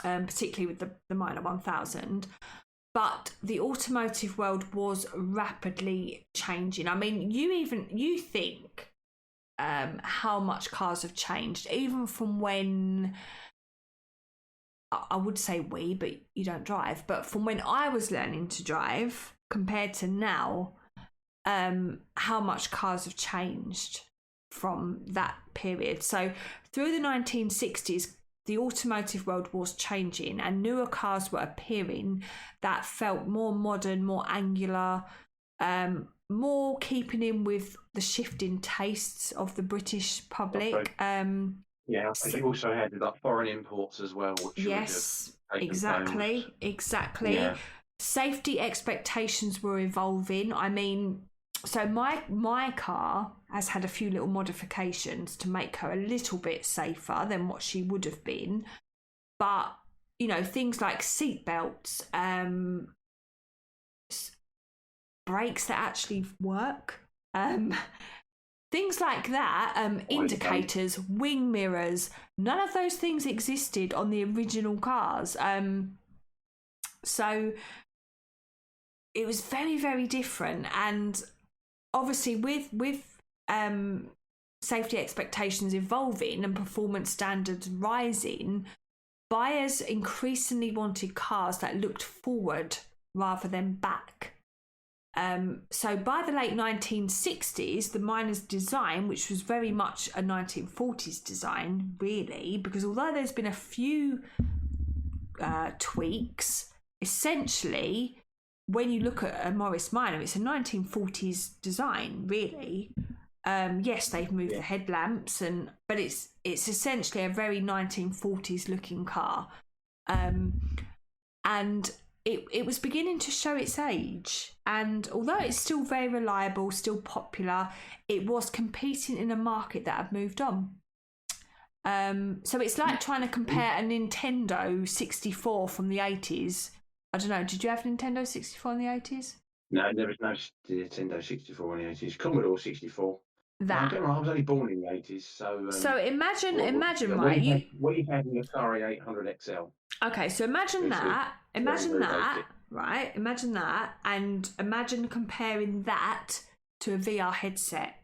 particularly with the Minor 1000, but the automotive world was rapidly changing. I mean, you think how much cars have changed, even from when, I would say we, but you don't drive, but from when I was learning to drive compared to now, how much cars have changed from that period. So through the 1960s, the automotive world was changing, and newer cars were appearing that felt more modern, more angular, more keeping in with the shifting tastes of the British public. Yeah, but you also had like foreign imports as well. Which yes, exactly. Yeah. Safety expectations were evolving. I mean, so my car has had a few little modifications to make her a little bit safer than what she would have been. But, you know, things like seat belts, brakes that actually work, things like that, indicators, wing mirrors, none of those things existed on the original cars. So it was very, very different. And obviously with safety expectations evolving and performance standards rising, buyers increasingly wanted cars that looked forward rather than back. So by the late 1960s, the Minor's design, which was very much a 1940s design, really, because although there's been a few tweaks, essentially, when you look at a Morris Minor, it's a 1940s design, really. Yes, they've moved the headlamps, but it's essentially a very 1940s looking car, and it was beginning to show its age. And although it's still very reliable, still popular, it was competing in a market that had moved on. So it's like trying to compare a Nintendo 64 from the 80s. I don't know, did you have a Nintendo 64 in the 80s? No, there was no Nintendo 64 in the 80s. Commodore 64. That. I was only born in the 80s, so... so imagine, right? We had an Atari 800 XL. Okay, so imagine that, right? Imagine that, and imagine comparing that to a VR headset.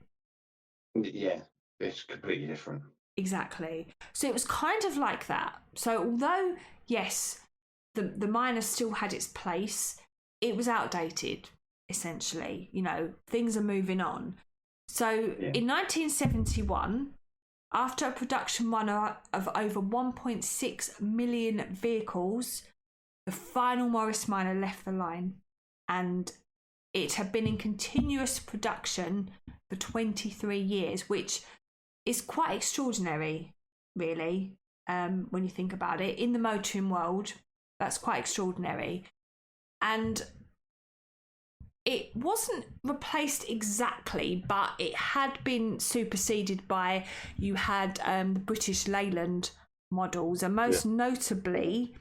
Yeah, it's completely different. Exactly. So it was kind of like that. So although, yes, the Minor still had its place, it was outdated, essentially. You know, things are moving on. So in 1971, after a production run of over 1.6 million vehicles, the final Morris Minor left the line, and it had been in continuous production for 23 years, which is quite extraordinary, really, when you think about it. In the motoring world, that's quite extraordinary. And it wasn't replaced exactly, but it had been superseded by, you had the British Leyland models, and most notably,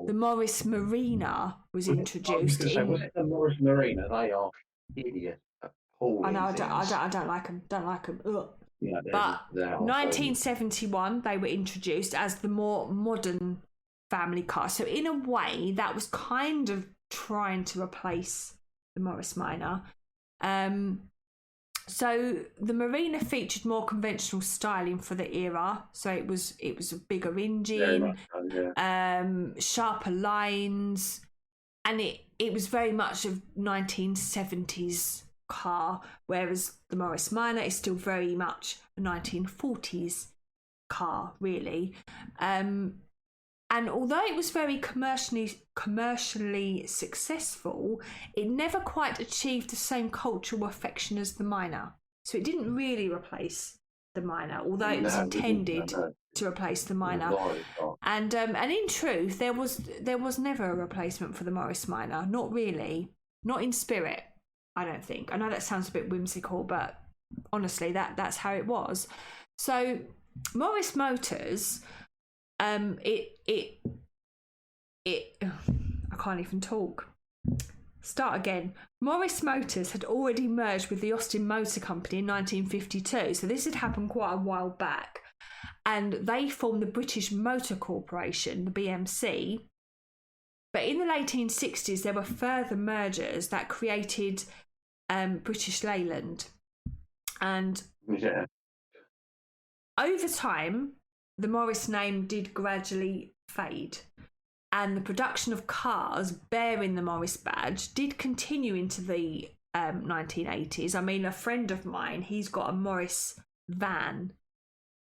the Morris Marina was introduced in. Was it the Morris Marina? They are hideous, I appalling know. things. I don't like them. Don't like them. Ugh. Yeah, But they're 1971, they were introduced as the more modern family car. So in a way, that was kind of trying to replace the Morris Minor. So the Marina featured more conventional styling for the era. So it was a bigger engine, sharper lines, and it was very much a 1970s car, whereas the Morris Minor is still very much a 1940s car, really. And although it was very commercially successful, it never quite achieved the same cultural affection as the Minor. So it didn't really replace the Minor, although it was intended to replace the Minor. And in truth, there was never a replacement for the Morris Minor. Not really. Not in spirit, I don't think. I know that sounds a bit whimsical, but honestly, that's how it was. So Morris Motors, I can't even talk. Start again. Morris Motors had already merged with the Austin Motor Company in 1952, so this had happened quite a while back, and they formed the British Motor Corporation, the BMC. But in the late 1860s, there were further mergers that created British Leyland, and over time, the Morris name did gradually fade, and the production of cars bearing the Morris badge did continue into the 1980s. I mean, a friend of mine, he's got a Morris van,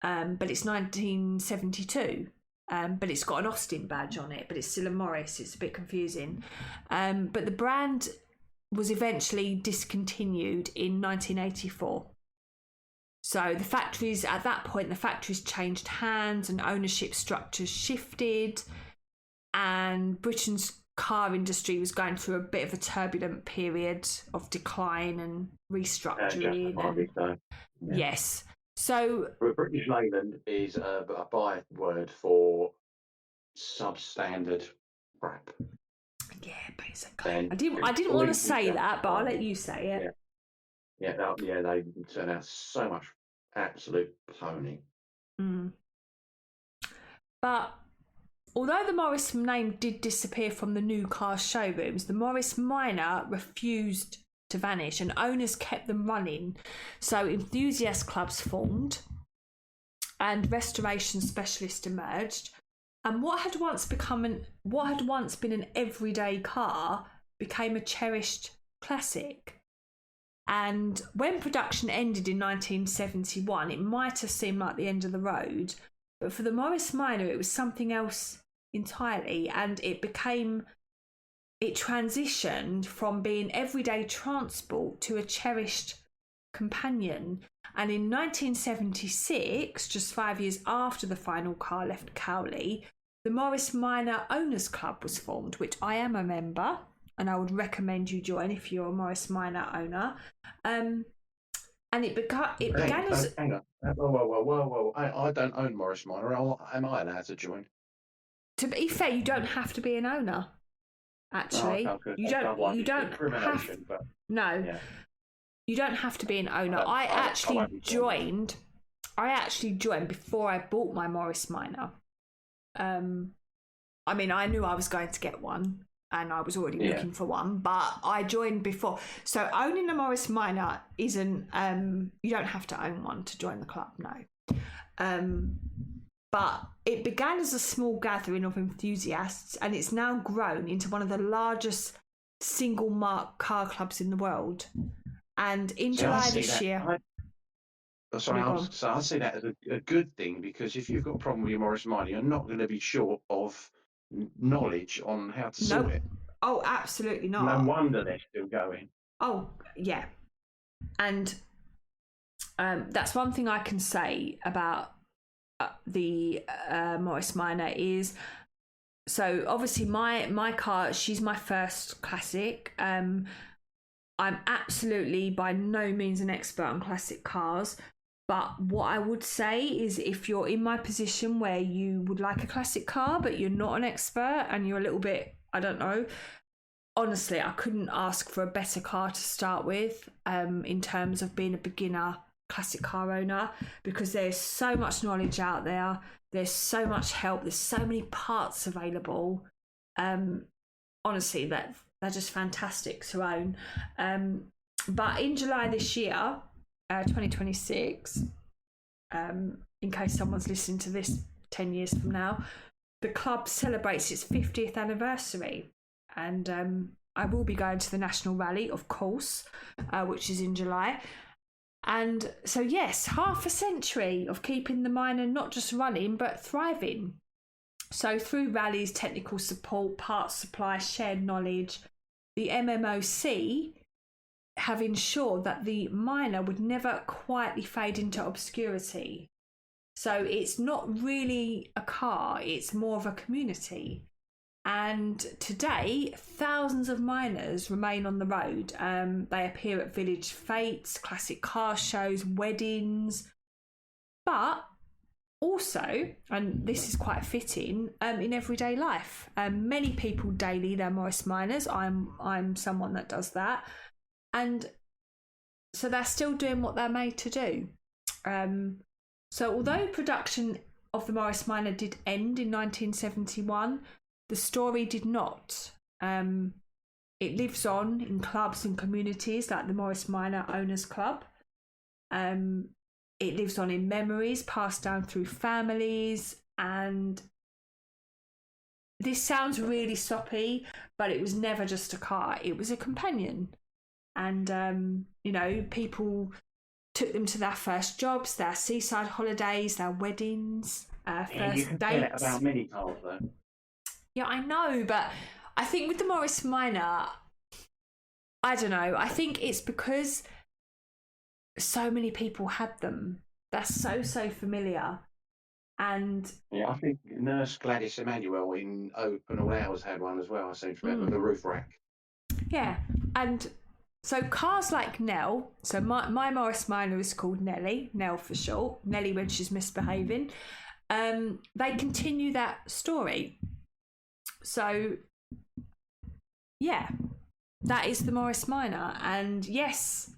but it's 1972, but it's got an Austin badge on it, but it's still a Morris. It's a bit confusing. But the brand was eventually discontinued in 1984. So the factories changed hands and ownership structures shifted, and Britain's car industry was going through a bit of a turbulent period of decline and restructuring. Yes. So British Leyland is a byword for substandard crap. Yeah, basically. I didn't want to say that, but I'll let you say it. Yeah. Yeah, they turn out so much absolute pony. But although the Morris name did disappear from the new car showrooms, the Morris Minor refused to vanish, and owners kept them running. So enthusiast clubs formed, and restoration specialists emerged. And what had once been an everyday car became a cherished classic. And when production ended in 1971, it might have seemed like the end of the road, but for the Morris Minor, it was something else entirely, and it transitioned from being everyday transport to a cherished companion. And in 1976, just 5 years after the final car left Cowley, the Morris Minor Owners Club was formed, which I am a member, and I would recommend you join if you're a Morris Minor owner. And it began as... Hang on. Whoa. I don't own Morris Minor. Am I allowed to join? To be fair, you don't have to be an owner, actually. You don't have... No. Yeah. You don't have to be an owner. I actually joined before I bought my Morris Minor. I mean, I knew I was going to get one, and I was already looking for one, but I joined before. So owning a Morris Minor isn't, you don't have to own one to join the club, no. But it began as a small gathering of enthusiasts, and it's now grown into one of the largest single mark car clubs in the world. And in July this year... I see that as a good thing, because if you've got a problem with your Morris Minor, you're not going to be short of knowledge on how to sort it. Oh, absolutely not. No wonder they're still going. Oh, yeah. And that's one thing I can say about the Morris Minor is, so obviously my car, she's my first classic. I'm absolutely by no means an expert on classic cars, But what I would say is, if you're in my position where you would like a classic car, but you're not an expert and you're a little bit, I don't know, honestly, I couldn't ask for a better car to start with, in terms of being a beginner classic car owner, because there's so much knowledge out there. There's so much help. There's so many parts available. Honestly, that they're just fantastic to own. But in July this year, 2026, in case someone's listening to this 10 years from now, the club celebrates its 50th anniversary. And I will be going to the National Rally, of course, which is in July. And so, yes, half a century of keeping the minor not just running, but thriving. So through rallies, technical support, parts supply, shared knowledge, the MMOC have ensured that the minor would never quietly fade into obscurity. So it's not really a car, it's more of a community. And today, thousands of miners remain on the road. They appear at village fetes, classic car shows, weddings, but also, and this is quite fitting, in everyday life. Many people daily, they're Morris miners. I'm someone that does that. And so they're still doing what they're made to do. So although production of the Morris Minor did end in 1971, the story did not. It lives on in clubs and communities like the Morris Minor Owners Club. It lives on in memories passed down through families. And this sounds really soppy, but it was never just a car. It was a companion. And, people took them to their first jobs, their seaside holidays, their weddings, first you can dates. say that about many cars, though. Yeah, I know, but I think with the Morris Minor, I don't know. I think it's because so many people had them. They're so familiar. And yeah, I think Nurse Gladys Emanuel in Open All Hours had one as well. I seem to remember the roof rack. Yeah, and so cars like Nell, so my Morris Minor is called Nellie, Nell for short, Nellie when she's misbehaving. They continue that story. So, yeah, that is the Morris Minor. And yes,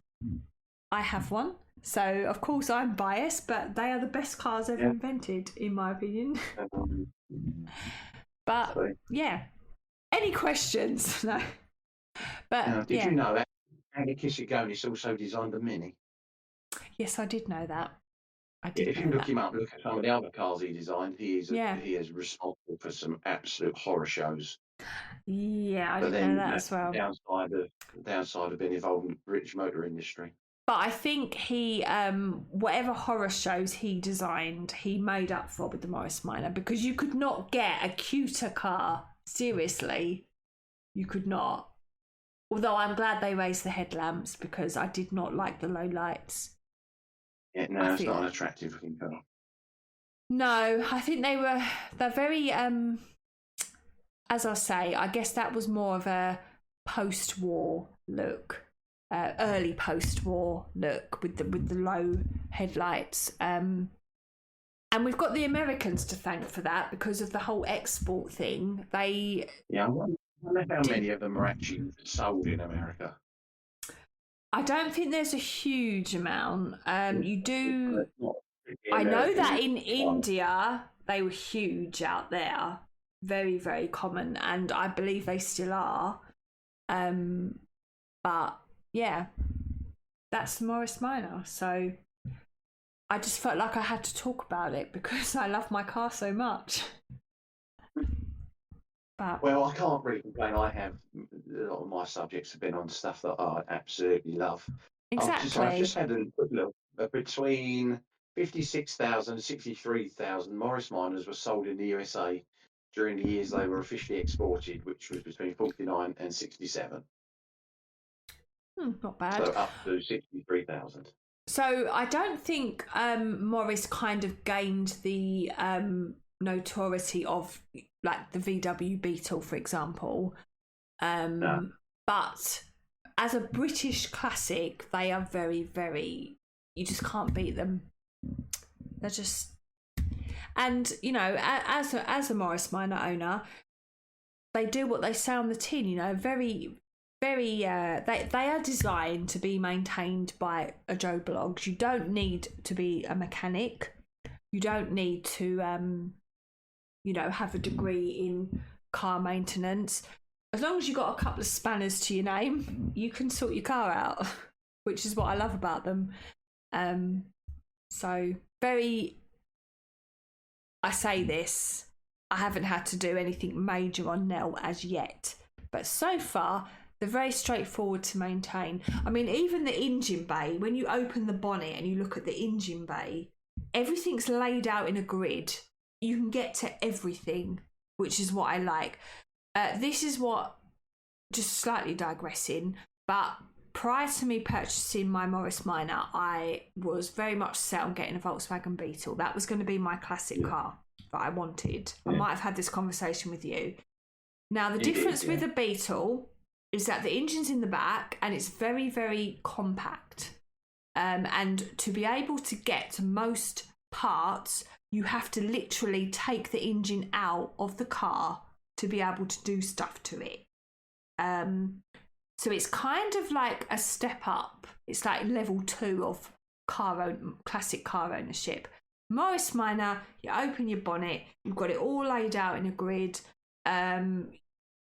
I have one. So, of course, I'm biased, but they are the best cars ever invented, in my opinion. But, yeah. Any questions? No. But, did you know that Andy Kissigoni's also designed the Mini? Yes, I did know that. If you look him up, look at some of the other cars he designed, he is responsible for some absolute horror shows. Yeah, I didn't know that as well. The downside of being involved in the British motor industry. But I think he, whatever horror shows he designed, he made up for with the Morris Minor, because you could not get a cuter car. Seriously, you could not. Although I'm glad they raised the headlamps, because I did not like the low lights. Yeah, no, it's not an attractive looking car. No, I think they're very, as I say, I guess that was more of a post-war look. Early post-war look with the low headlights, and we've got the Americans to thank for that, because of the whole export thing. I wonder how many of them are actually sold in America. I don't think there's a huge amount. You do. I know that in India they were huge out there, very very common, and I believe they still are. But yeah, that's the Morris Minor. So I just felt like I had to talk about it because I love my car so much. But, well, I can't really complain. I have a lot of my subjects have been on stuff that I absolutely love. Exactly. I've just had a look between 56,000 and 63,000 Morris Minors were sold in the USA during the years they were officially exported, which was between 49 and 67. Not bad. So up to 63,000. So I don't think Morris kind of gained the notoriety of like the VW Beetle, for example. No. But as a British classic, they are very, very, you just can't beat them. They're just, and you know, as a Morris Minor owner, they do what they say on the tin. You know, very very they are designed to be maintained by a Joe Blogs. You don't need to be a mechanic. You don't need to you know, have a degree in car maintenance. As long as you've got a couple of spanners to your name, you can sort your car out, which is what I love about them. So very, I say this, I haven't had to do anything major on Nell as yet, but so far they're very straightforward to maintain. I mean, even the engine bay, when you open the bonnet and you look at the engine bay, everything's laid out in a grid. You can get to everything, which is what I like. This is what, just slightly digressing, but prior to me purchasing my Morris Minor, I was very much set on getting a Volkswagen Beetle. That was going to be my classic car that I wanted. I might have had this conversation with you. Now, the difference with a Beetle is that the engine's in the back and it's very, very compact. And to be able to get to most parts, you have to literally take the engine out of the car to be able to do stuff to it. So it's kind of like a step up. It's like level 2 of classic car ownership. Morris Minor, you open your bonnet, you've got it all laid out in a grid. I'm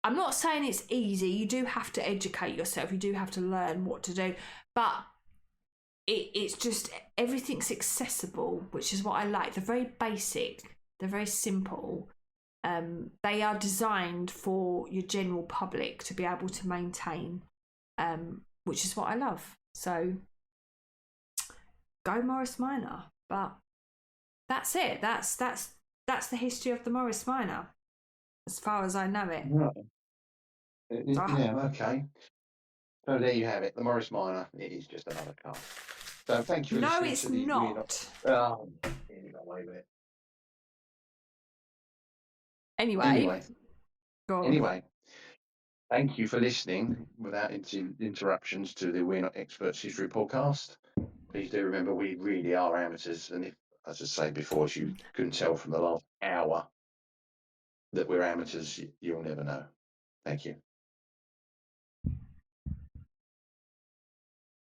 not saying it's easy. You do have to educate yourself. You do have to learn what to do. But it's just, everything's accessible, which is what I like. They're very basic. They're very simple. They are designed for your general public to be able to maintain, which is what I love. So go Morris Minor. But that's it. That's the history of the Morris Minor, as far as I know it. Yeah, okay. So there you have it. The Morris Minor. It is just another car. So thank you for listening. No, it's not. Anyway. Anyway, thank you for listening without interruptions to the We're Not Experts History podcast. Please do remember we really are amateurs, and if, as I say before, as you couldn't tell from the last hour that we're amateurs, you'll never know. Thank you.